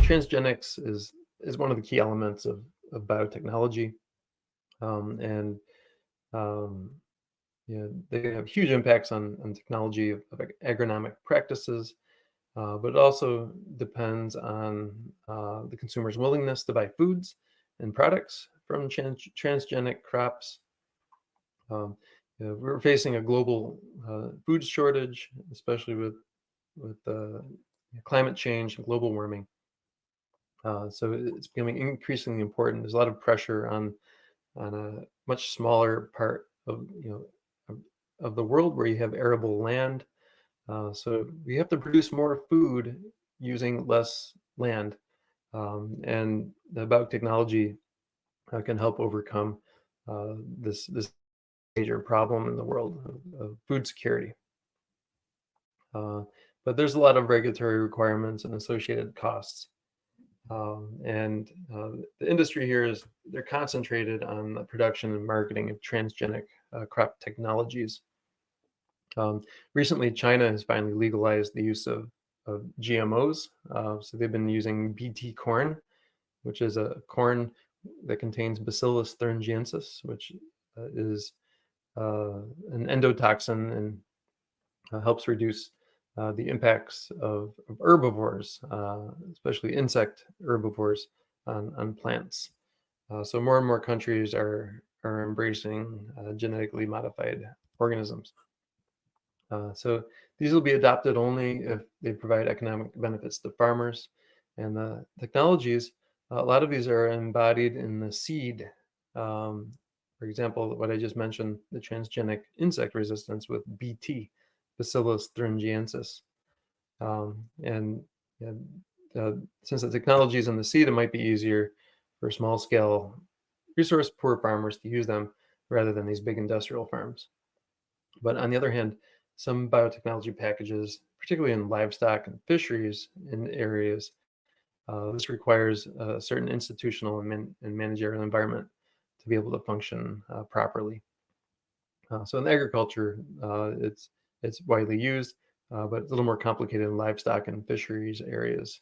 transgenics is one of the key elements of biotechnology, and um, they have huge impacts on technology of agronomic practices, but it also depends on the consumer's willingness to buy foods and products from transgenic crops. Um, we're facing a global food shortage, especially with climate change and global warming. So it's becoming increasingly important. There's a lot of pressure on a much smaller part of the world where you have arable land. So we have to produce more food using less land, and the biotechnology can help overcome this major problem in the world of food security. But there's a lot of regulatory requirements and associated costs. And the industry here they're concentrated on the production and marketing of transgenic crop technologies. Recently, China has finally legalized the use of GMOs. So they've been using BT corn, which is a corn that contains Bacillus thuringiensis, which is an endotoxin and helps reduce the impacts of herbivores, especially insect herbivores, on plants. So more and more countries are embracing genetically modified organisms. So these will be adopted only if they provide economic benefits to farmers. And the technologies, a lot of these are embodied in the seed. For example, what I just mentioned, the transgenic insect resistance with BT, Bacillus thuringiensis. And since the technology is in the seed, it might be easier for small scale, resource poor farmers to use them rather than these big industrial farms. But on the other hand, some biotechnology packages, particularly in livestock and fisheries in areas, this requires a certain institutional and managerial environment to be able to function properly. So in agriculture, it's widely used, but it's a little more complicated in livestock and fisheries areas.